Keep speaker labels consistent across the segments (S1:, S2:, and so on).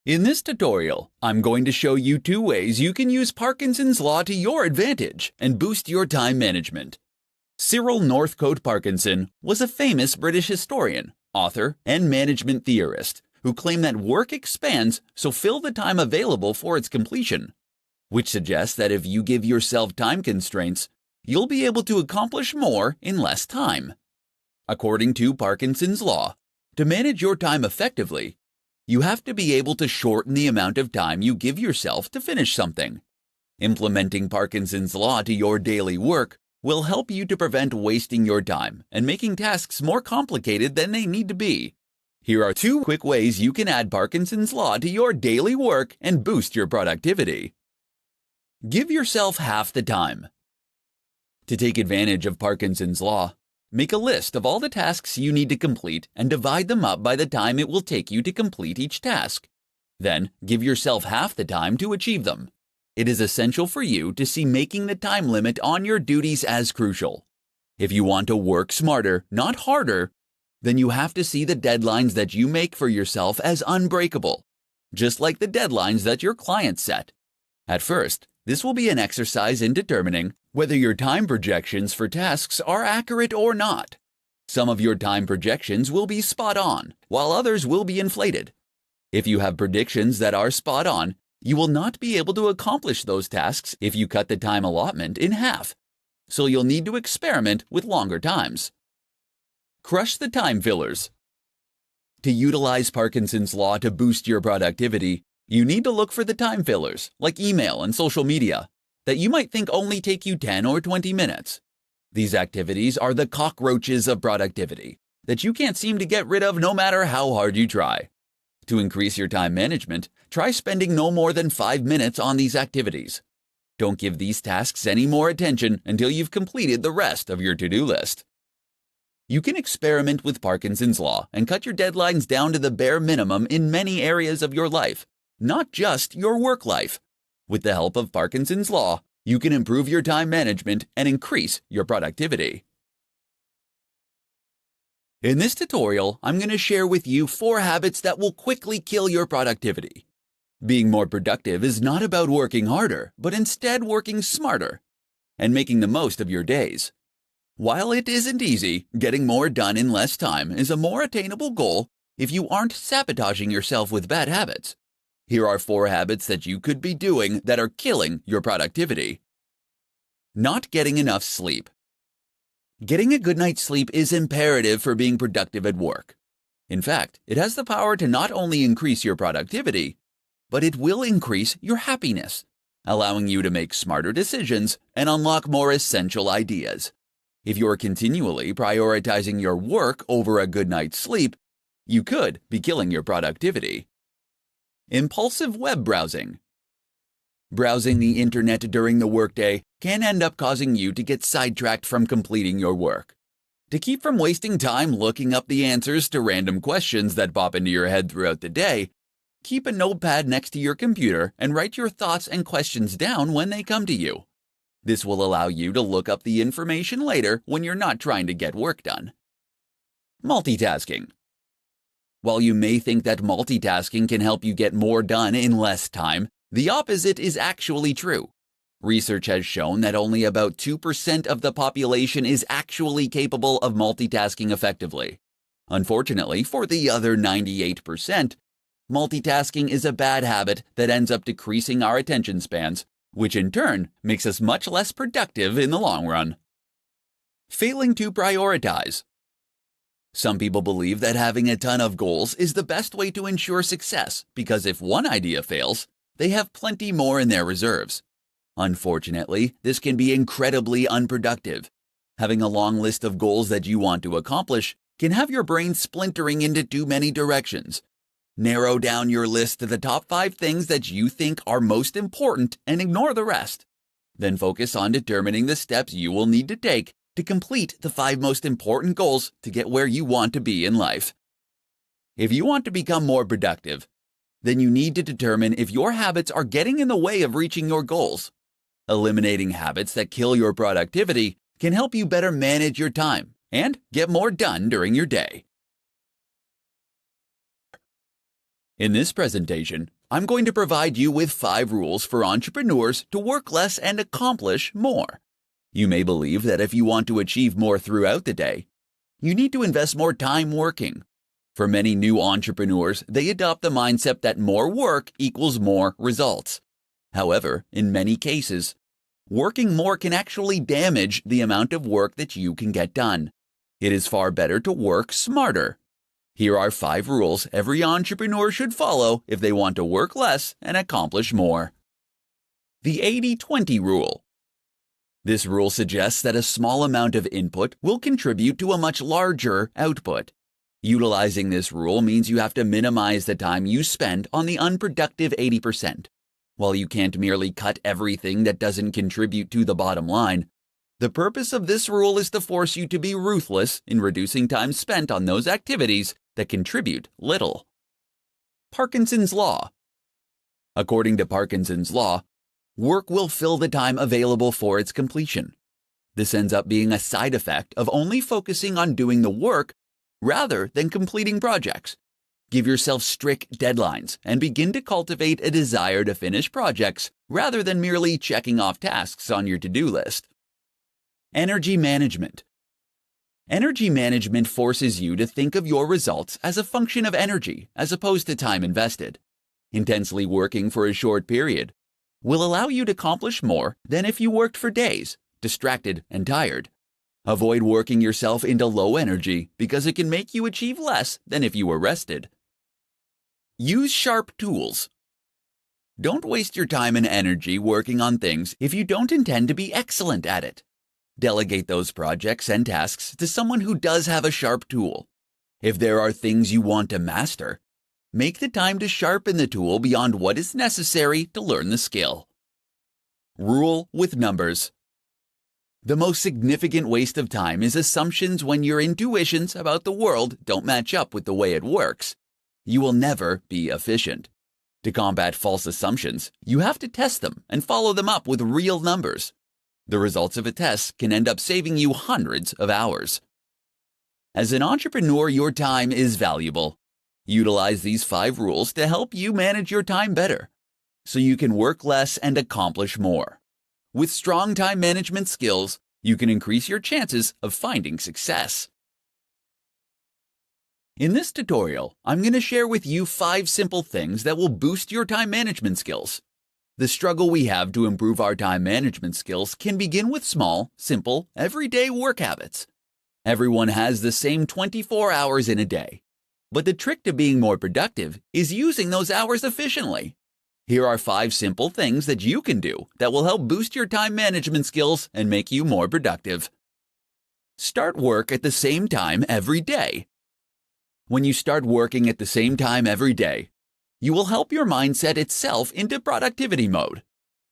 S1: In this tutorial, I'm going to show you 2 ways you can use Parkinson's Law to your advantage and boost your time management. Cyril Northcote Parkinson was a famous British historian, author, and management theorist who claimed that work expands, so fill the time available for its completion, which suggests that if you give yourself time constraints, you'll be able to accomplish more in less time. According to Parkinson's Law, to manage your time effectively, you have to be able to shorten the amount of time you give yourself to finish something. Implementing Parkinson's Law to your daily work will help you to prevent wasting your time and making tasks more complicated than they need to be. Here are 2 quick ways you can add Parkinson's Law to your daily work and boost your productivity. Give yourself half the time. To take advantage of Parkinson's Law, make a list of all the tasks you need to complete and divide them up by the time it will take you to complete each task. Then, give yourself half the time to achieve them. It is essential for you to see making the time limit on your duties as crucial. If you want to work smarter, not harder, then you have to see the deadlines that you make for yourself as unbreakable, just like the deadlines that your clients set. At first, this will be an exercise in determining whether your time projections for tasks are accurate or not. Some of your time projections will be spot on, while others will be inflated. If you have predictions that are spot on, you will not be able to accomplish those tasks if you cut the time allotment in half, so you'll need to experiment with longer times. Crush the time fillers. To utilize Parkinson's Law to boost your productivity, you need to look for the time fillers, like email and social media, that you might think only take you 10 or 20 minutes. These activities are the cockroaches of productivity that you can't seem to get rid of no matter how hard you try. To increase your time management, try spending no more than 5 minutes on these activities. Don't give these tasks any more attention until you've completed the rest of your to-do list. You can experiment with Parkinson's Law and cut your deadlines down to the bare minimum in many areas of your life, not just your work life. With the help of Parkinson's Law, you can improve your time management and increase your productivity. In this tutorial, I'm going to share with you 4 habits that will quickly kill your productivity. Being more productive is not about working harder, but instead working smarter and making the most of your days. While it isn't easy, getting more done in less time is a more attainable goal if you aren't sabotaging yourself with bad habits. Here are 4 habits that you could be doing that are killing your productivity. Not getting enough sleep. Getting a good night's sleep is imperative for being productive at work. In fact, it has the power to not only increase your productivity, but it will increase your happiness, allowing you to make smarter decisions and unlock more essential ideas. If you're continually prioritizing your work over a good night's sleep, you could be killing your productivity. Impulsive web browsing. Browsing the internet during the workday can end up causing you to get sidetracked from completing your work. To keep from wasting time looking up the answers to random questions that pop into your head throughout the day, keep a notepad next to your computer and write your thoughts and questions down when they come to you. This will allow you to look up the information later when you're not trying to get work done. Multitasking. While you may think that multitasking can help you get more done in less time, the opposite is actually true. Research has shown that only about 2% of the population is actually capable of multitasking effectively. Unfortunately, for the other 98%, multitasking is a bad habit that ends up decreasing our attention spans, which in turn makes us much less productive in the long run. Failing to prioritize. Some people believe that having a ton of goals is the best way to ensure success because if one idea fails, they have plenty more in their reserves. Unfortunately, this can be incredibly unproductive. Having a long list of goals that you want to accomplish can have your brain splintering into too many directions. Narrow down your list to the top 5 things that you think are most important and ignore the rest. Then focus on determining the steps you will need to take to complete the 5 most important goals to get where you want to be in life. If you want to become more productive, then you need to determine if your habits are getting in the way of reaching your goals. Eliminating habits that kill your productivity can help you better manage your time and get more done during your day. In this presentation, I'm going to provide you with 5 rules for entrepreneurs to work less and accomplish more. You may believe that if you want to achieve more throughout the day, you need to invest more time working. For many new entrepreneurs, they adopt the mindset that more work equals more results. However, in many cases, working more can actually damage the amount of work that you can get done. It is far better to work smarter. Here are 5 rules every entrepreneur should follow if they want to work less and accomplish more. The 80-20 rule. This rule suggests that a small amount of input will contribute to a much larger output. Utilizing this rule means you have to minimize the time you spend on the unproductive 80%. While you can't merely cut everything that doesn't contribute to the bottom line, the purpose of this rule is to force you to be ruthless in reducing time spent on those activities that contribute little. Parkinson's Law. According to Parkinson's Law, work will fill the time available for its completion. This ends up being a side effect of only focusing on doing the work rather than completing projects. Give yourself strict deadlines and begin to cultivate a desire to finish projects rather than merely checking off tasks on your to-do list. Energy management. Energy management forces you to think of your results as a function of energy as opposed to time invested. Intensely working for a short period will allow you to accomplish more than if you worked for days, distracted and tired. Avoid working yourself into low energy because it can make you achieve less than if you were rested. Use sharp tools. Don't waste your time and energy working on things if you don't intend to be excellent at it. Delegate those projects and tasks to someone who does have a sharp tool. If there are things you want to master, make the time to sharpen the tool beyond what is necessary to learn the skill. Rule with numbers. The most significant waste of time is assumptions when your intuitions about the world don't match up with the way it works. You will never be efficient. To combat false assumptions, you have to test them and follow them up with real numbers. The results of a test can end up saving you hundreds of hours. As an entrepreneur, your time is valuable. Utilize these 5 rules to help you manage your time better, so you can work less and accomplish more. With strong time management skills, you can increase your chances of finding success. In this tutorial, I'm going to share with you 5 simple things that will boost your time management skills. The struggle we have to improve our time management skills can begin with small, simple, everyday work habits. Everyone has the same 24 hours in a day, but the trick to being more productive is using those hours efficiently. Here are 5 simple things that you can do that will help boost your time management skills and make you more productive. Start work at the same time every day. When you start working at the same time every day, you will help your mind set itself into productivity mode.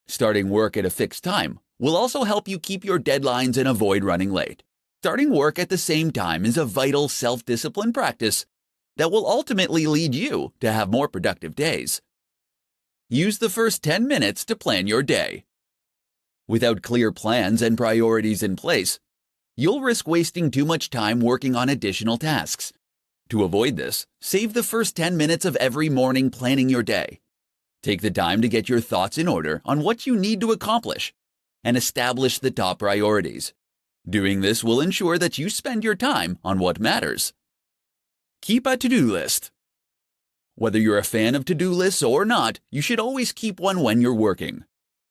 S1: Starting work at a fixed time will also help you keep your deadlines and avoid running late. Starting work at the same time is a vital self-discipline practice that will ultimately lead you to have more productive days. Use the first 10 minutes to plan your day. Without clear plans and priorities in place, you'll risk wasting too much time working on additional tasks. To avoid this, save the first 10 minutes of every morning planning your day. Take the time to get your thoughts in order on what you need to accomplish and establish the top priorities. Doing this will ensure that you spend your time on what matters. Keep a to-do list. Whether you're a fan of to-do lists or not, you should always keep one when you're working.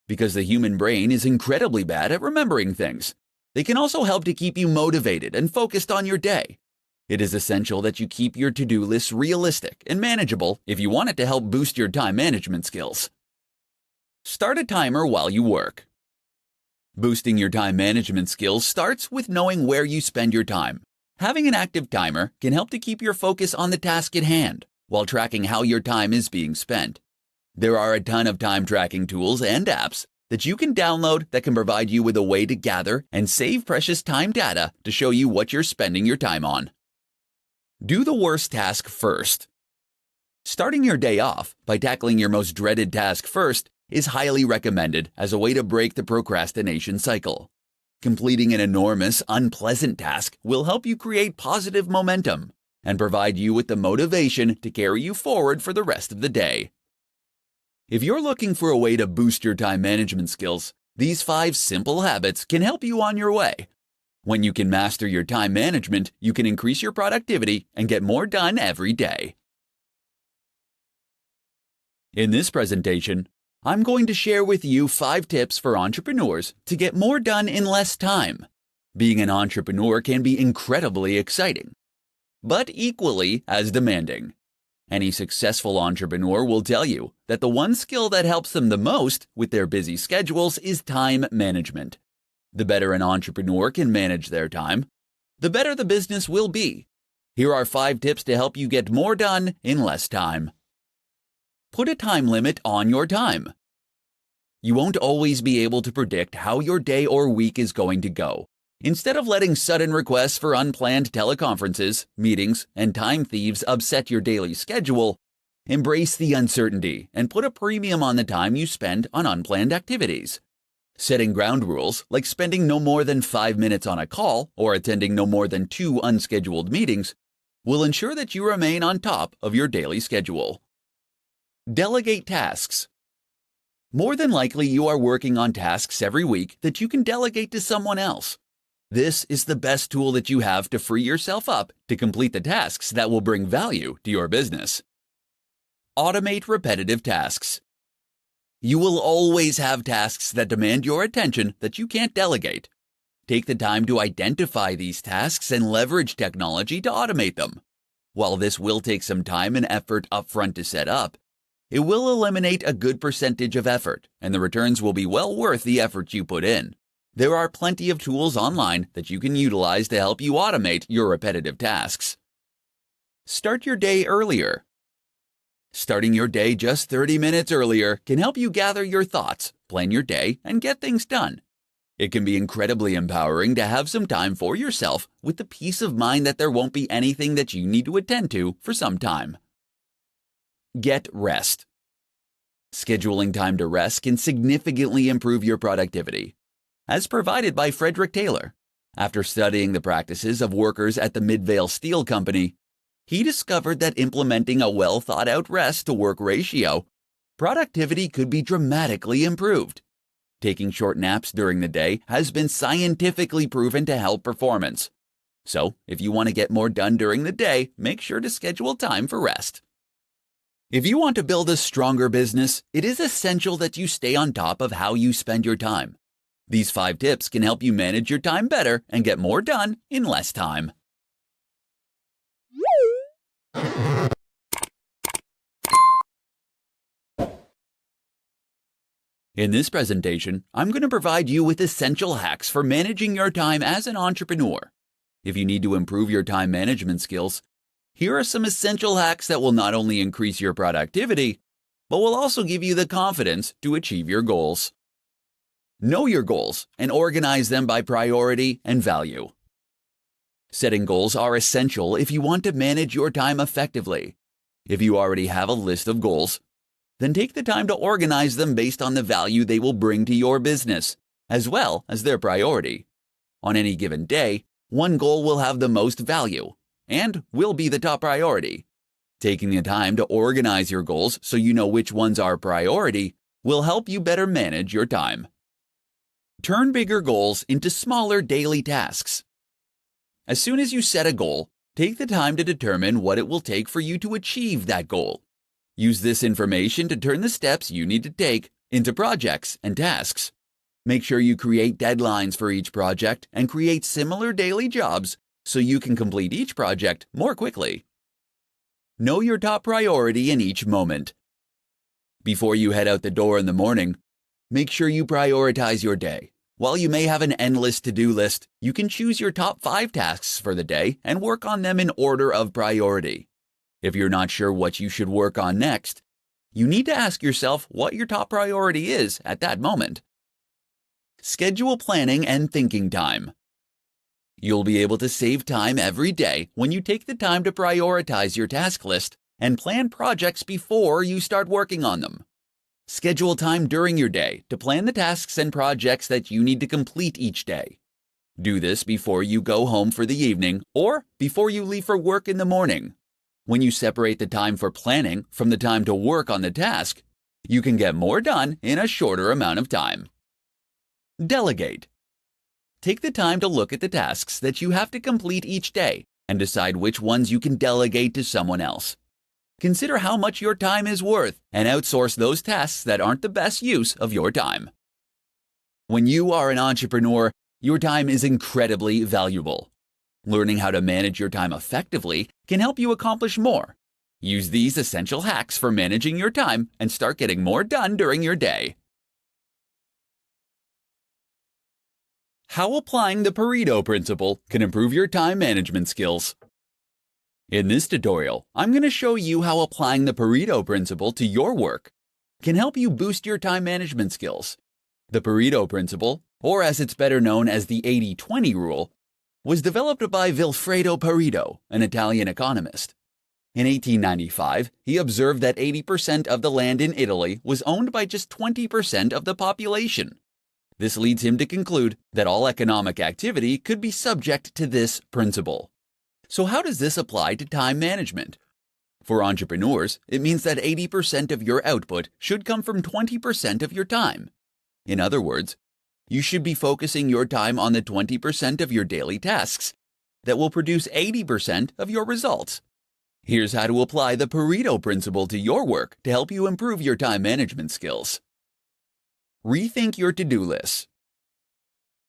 S1: Because the human brain is incredibly bad at remembering things, they can also help to keep you motivated and focused on your day. It is essential that you keep your to-do lists realistic and manageable if you want it to help boost your time management skills. Start a timer while you work. Boosting your time management skills starts with knowing where you spend your time. Having an active timer can help to keep your focus on the task at hand while tracking how your time is being spent. There are a ton of time tracking tools and apps that you can download that can provide you with a way to gather and save precious time data to show you what you're spending your time on. Do the worst task first. Starting your day off by tackling your most dreaded task first is highly recommended as a way to break the procrastination cycle. Completing an enormous, unpleasant task will help you create positive momentum. and provide you with the motivation to carry you forward for the rest of the day. If you're looking for a way to boost your time management skills, these 5 simple habits can help you on your way. When you can master your time management, you can increase your productivity and get more done every day. In this presentation, I'm going to share with you 5 tips for entrepreneurs to get more done in less time. Being an entrepreneur can be incredibly exciting, but equally as demanding. Any successful entrepreneur will tell you that the one skill that helps them the most with their busy schedules is time management. The better an entrepreneur can manage their time, the better the business will be. Here are 5 tips to help you get more done in less time. Put a time limit on your time. You won't always be able to predict how your day or week is going to go. Instead of letting sudden requests for unplanned teleconferences, meetings, and time thieves upset your daily schedule, embrace the uncertainty and put a premium on the time you spend on unplanned activities. Setting ground rules, like spending no more than 5 minutes on a call or attending no more than 2 unscheduled meetings, will ensure that you remain on top of your daily schedule. Delegate tasks. More than likely, you are working on tasks every week that you can delegate to someone else. This is the best tool that you have to free yourself up to complete the tasks that will bring value to your business. Automate repetitive tasks. You will always have tasks that demand your attention that you can't delegate. Take the time to identify these tasks and leverage technology to automate them. While this will take some time and effort upfront to set up, it will eliminate a good percentage of effort, and the returns will be well worth the effort you put in. There are plenty of tools online that you can utilize to help you automate your repetitive tasks. Start your day earlier. Starting your day just 30 minutes earlier can help you gather your thoughts, plan your day, and get things done. It can be incredibly empowering to have some time for yourself with the peace of mind that there won't be anything that you need to attend to for some time. Get rest. Scheduling time to rest can significantly improve your productivity. As provided by Frederick Taylor, after studying the practices of workers at the Midvale Steel Company, he discovered that implementing a well-thought-out rest-to-work ratio, productivity could be dramatically improved. Taking short naps during the day has been scientifically proven to help performance. So, if you want to get more done during the day, make sure to schedule time for rest. If you want to build a stronger business, it is essential that you stay on top of how you spend your time. These 5 tips can help you manage your time better and get more done in less time. In this presentation, I'm going to provide you with essential hacks for managing your time as an entrepreneur. If you need to improve your time management skills, here are some essential hacks that will not only increase your productivity, but will also give you the confidence to achieve your goals. Know your goals and organize them by priority and value. Setting goals are essential if you want to manage your time effectively. If you already have a list of goals, then take the time to organize them based on the value they will bring to your business, as well as their priority. On any given day, one goal will have the most value and will be the top priority. Taking the time to organize your goals so you know which ones are priority will help you better manage your time. Turn bigger goals into smaller daily tasks. As soon as you set a goal, take the time to determine what it will take for you to achieve that goal. Use this information to turn the steps you need to take into projects and tasks. Make sure you create deadlines for each project and create similar daily jobs so you can complete each project more quickly. Know your top priority in each moment. Before you head out the door in the morning, make sure you prioritize your day. While you may have an endless to-do list, you can choose your top 5 tasks for the day and work on them in order of priority. If you're not sure what you should work on next, you need to ask yourself what your top priority is at that moment. Schedule planning and thinking time. You'll be able to save time every day when you take the time to prioritize your task list and plan projects before you start working on them. Schedule time during your day to plan the tasks and projects that you need to complete each day. Do this before you go home for the evening or before you leave for work in the morning. When you separate the time for planning from the time to work on the task, you can get more done in a shorter amount of time. Delegate. Take the time to look at the tasks that you have to complete each day and decide which ones you can delegate to someone else. Consider how much your time is worth and outsource those tasks that aren't the best use of your time. When you are an entrepreneur, your time is incredibly valuable. Learning how to manage your time effectively can help you accomplish more. Use these essential hacks for managing your time and start getting more done during your day. How applying the Pareto principle can improve your time management skills. In this tutorial, I'm going to show you how applying the Pareto principle to your work can help you boost your time management skills. The Pareto principle, or as it's better known as the 80-20 rule, was developed by Vilfredo Pareto, an Italian economist. In 1895, he observed that 80% of the land in Italy was owned by just 20% of the population. This leads him to conclude that all economic activity could be subject to this principle. So how does this apply to time management? For entrepreneurs, it means that 80% of your output should come from 20% of your time. In other words, you should be focusing your time on the 20% of your daily tasks that will produce 80% of your results. Here's how to apply the Pareto principle to your work to help you improve your time management skills. Rethink your to-do list.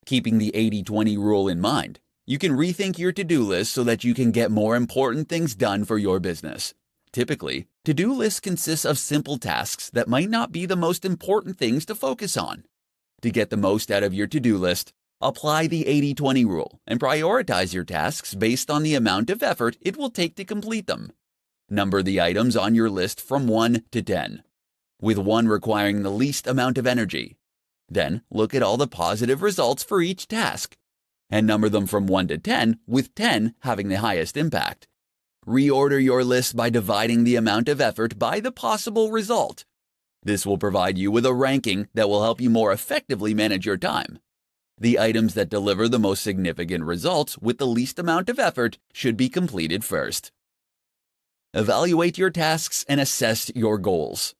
S1: Keeping the 80-20 rule in mind, you can rethink your to-do list so that you can get more important things done for your business. Typically, to-do lists consist of simple tasks that might not be the most important things to focus on. To get the most out of your to-do list, apply the 80-20 rule and prioritize your tasks based on the amount of effort it will take to complete them. Number the items on your list from 1 to 10, with 1 requiring the least amount of energy. Then look at all the positive results for each task, and number them from 1 to 10, with 10 having the highest impact. Reorder your list by dividing the amount of effort by the possible result. This will provide you with a ranking that will help you more effectively manage your time. The items that deliver the most significant results with the least amount of effort should be completed first. Evaluate your tasks and assess your goals.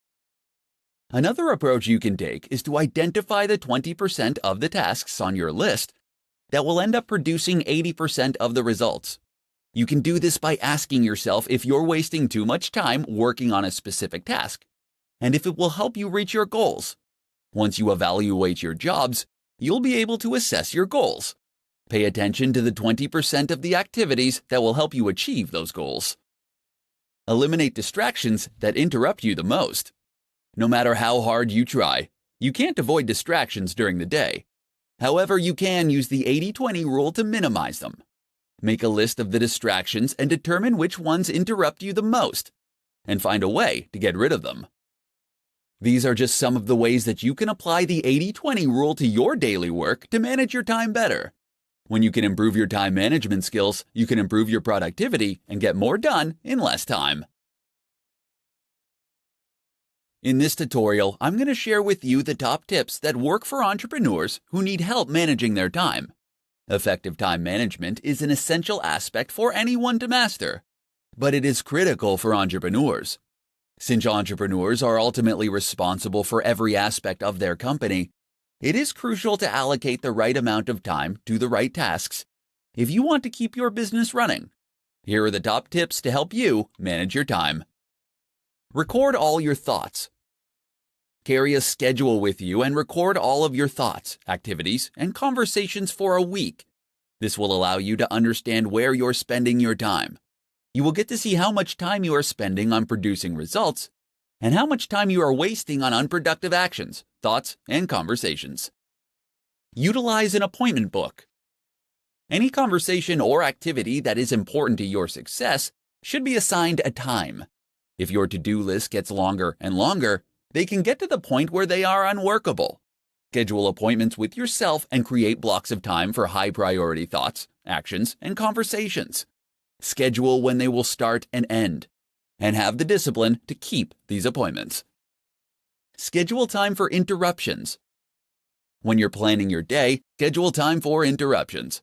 S1: Another approach you can take is to identify the 20% of the tasks on your list that will end up producing 80% of the results. You can do this by asking yourself if you're wasting too much time working on a specific task, and if it will help you reach your goals. Once you evaluate your jobs, you'll be able to assess your goals. Pay attention to the 20% of the activities that will help you achieve those goals. Eliminate distractions that interrupt you the most. No matter how hard you try, you can't avoid distractions during the day. However, you can use the 80-20 rule to minimize them. Make a list of the distractions and determine which ones interrupt you the most, and find a way to get rid of them. These are just some of the ways that you can apply the 80-20 rule to your daily work to manage your time better. When you can improve your time management skills, you can improve your productivity and get more done in less time. In this tutorial, I'm going to share with you the top tips that work for entrepreneurs who need help managing their time. Effective time management is an essential aspect for anyone to master, but it is critical for entrepreneurs. Since entrepreneurs are ultimately responsible for every aspect of their company, it is crucial to allocate the right amount of time to the right tasks if you want to keep your business running. Here are the top tips to help you manage your time. Record all your thoughts. Carry a schedule with you and record all of your thoughts, activities, and conversations for a week. This will allow you to understand where you're spending your time. You will get to see how much time you are spending on producing results and how much time you are wasting on unproductive actions, thoughts, and conversations. Utilize an appointment book. Any conversation or activity that is important to your success should be assigned a time. If your to-do list gets longer and longer, they can get to the point where they are unworkable. Schedule appointments with yourself and create blocks of time for high-priority thoughts, actions, and conversations. Schedule when they will start and end, and have the discipline to keep these appointments. Schedule time for interruptions. When you're planning your day, schedule time for interruptions.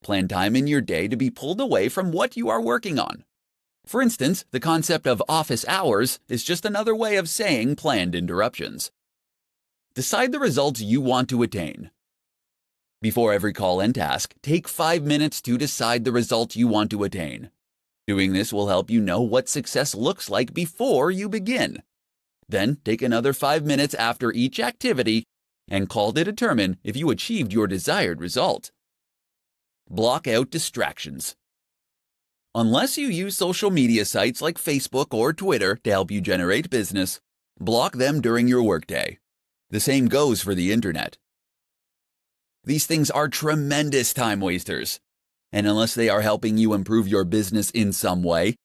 S1: Plan time in your day to be pulled away from what you are working on. For instance, the concept of office hours is just another way of saying planned interruptions. Decide the results you want to attain. Before every call and task, take 5 minutes to decide the result you want to attain. Doing this will help you know what success looks like before you begin. Then take another 5 minutes after each activity and call to determine if you achieved your desired result. Block out distractions. Unless you use social media sites like Facebook or Twitter to help you generate business, block them during your workday. The same goes for the internet. These things are tremendous time wasters, and unless they are helping you improve your business in some way,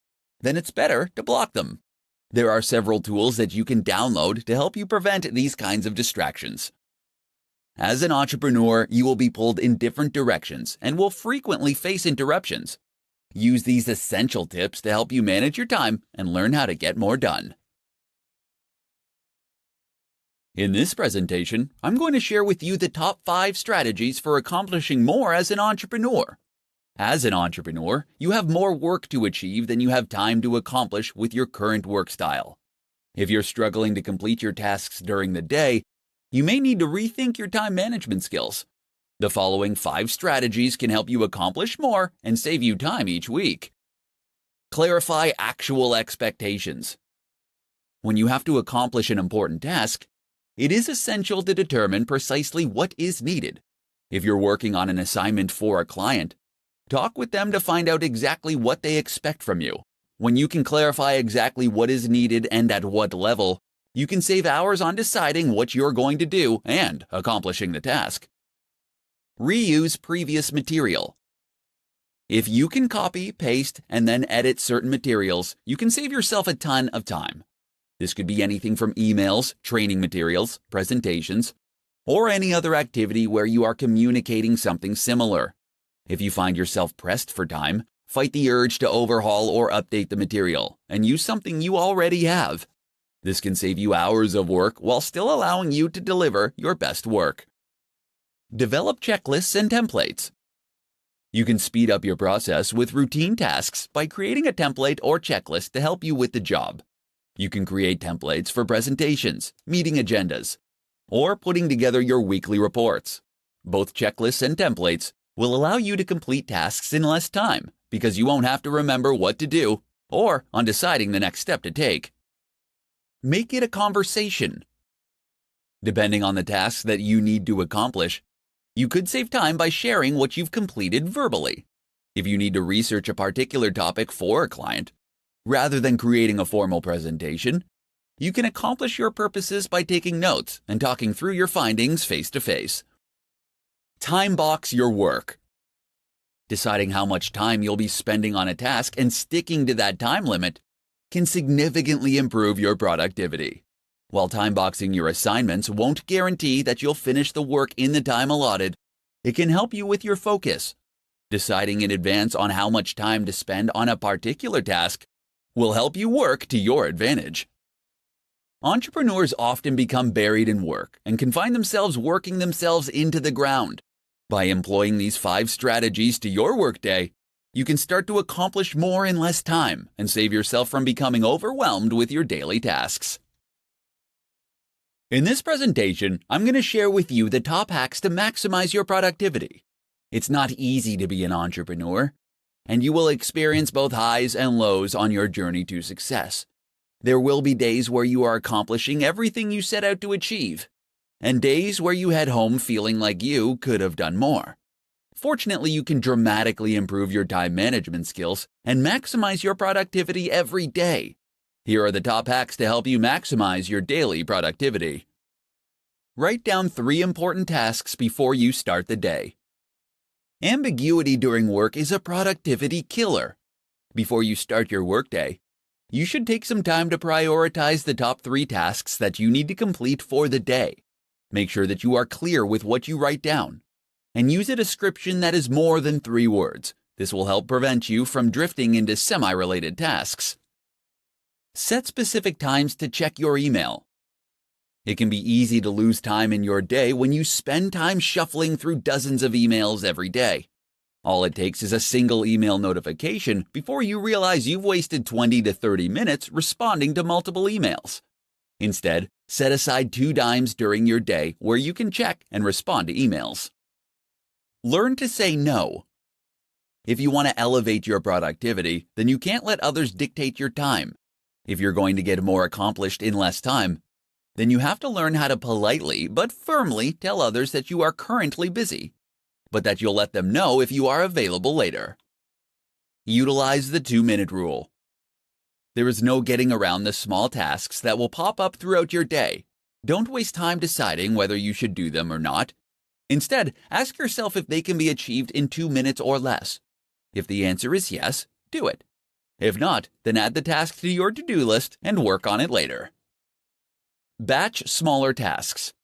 S1: then it's better to block them. There are several tools that you can download to help you prevent these kinds of distractions. As an entrepreneur, you will be pulled in different directions and will frequently face interruptions. Use these essential tips to help you manage your time and learn how to get more done. In this presentation, I'm going to share with you the top 5 strategies for accomplishing more as an entrepreneur. As an entrepreneur, you have more work to achieve than you have time to accomplish with your current work style. If you're struggling to complete your tasks during the day, you may need to rethink your time management skills. The following 5 strategies can help you accomplish more and save you time each week. Clarify actual expectations. When you have to accomplish an important task, it is essential to determine precisely what is needed. If you're working on an assignment for a client, talk with them to find out exactly what they expect from you. When you can clarify exactly what is needed and at what level, you can save hours on deciding what you're going to do and accomplishing the task. Reuse previous material. If you can copy, paste, and then edit certain materials, you can save yourself a ton of time. This could be anything from emails, training materials, presentations, or any other activity where you are communicating something similar. If you find yourself pressed for time, fight the urge to overhaul or update the material and use something you already have. This can save you hours of work while still allowing you to deliver your best work. Develop checklists and templates. You can speed up your process with routine tasks by creating a template or checklist to help you with the job. You can create templates for presentations, meeting agendas, or putting together your weekly reports. Both checklists and templates will allow you to complete tasks in less time because you won't have to remember what to do or on deciding the next step to take. Make it a conversation. Depending on the tasks that you need to accomplish, you could save time by sharing what you've completed verbally. If you need to research a particular topic for a client, rather than creating a formal presentation, you can accomplish your purposes by taking notes and talking through your findings face to face. Time box your work. Deciding how much time you'll be spending on a task and sticking to that time limit can significantly improve your productivity. While time boxing your assignments won't guarantee that you'll finish the work in the time allotted, it can help you with your focus. Deciding in advance on how much time to spend on a particular task will help you work to your advantage. Entrepreneurs often become buried in work and can find themselves working themselves into the ground. By employing these 5 strategies to your workday, you can start to accomplish more in less time and save yourself from becoming overwhelmed with your daily tasks. In this presentation, I'm going to share with you the top hacks to maximize your productivity. It's not easy to be an entrepreneur, and you will experience both highs and lows on your journey to success. There will be days where you are accomplishing everything you set out to achieve, and days where you head home feeling like you could have done more. Fortunately, you can dramatically improve your time management skills and maximize your productivity every day. Here are the top hacks to help you maximize your daily productivity. Write down 3 important tasks before you start the day. Ambiguity during work is a productivity killer. Before you start your workday, you should take some time to prioritize the top 3 tasks that you need to complete for the day. Make sure that you are clear with what you write down, and use a description that is more than 3 words. This will help prevent you from drifting into semi-related tasks. Set specific times to check your email. It can be easy to lose time in your day when you spend time shuffling through dozens of emails every day. All it takes is a single email notification before you realize you've wasted 20 to 30 minutes responding to multiple emails. Instead, set aside 2 times during your day where you can check and respond to emails. Learn to say no. If you want to elevate your productivity, then you can't let others dictate your time. If you're going to get more accomplished in less time, then you have to learn how to politely but firmly tell others that you are currently busy, but that you'll let them know if you are available later. Utilize the 2-minute rule. There is no getting around the small tasks that will pop up throughout your day. Don't waste time deciding whether you should do them or not. Instead, ask yourself if they can be achieved in 2 minutes or less. If the answer is yes, do it. If not, then add the task to your to-do list and work on it later. Batch smaller tasks.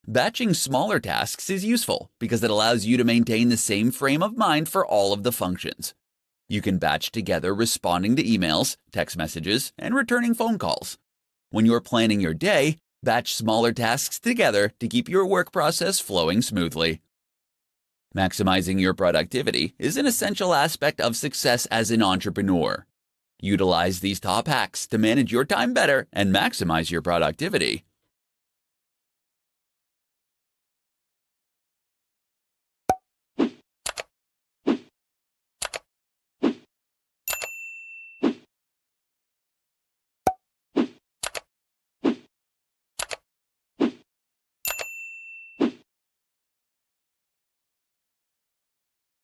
S1: Batching smaller tasks is useful because it allows you to maintain the same frame of mind for all of the functions. You can batch together responding to emails, text messages, and returning phone calls. When you're planning your day, batch smaller tasks together to keep your work process flowing smoothly. Maximizing your productivity is an essential aspect of success as an entrepreneur. Utilize these top hacks to manage your time better and maximize your productivity.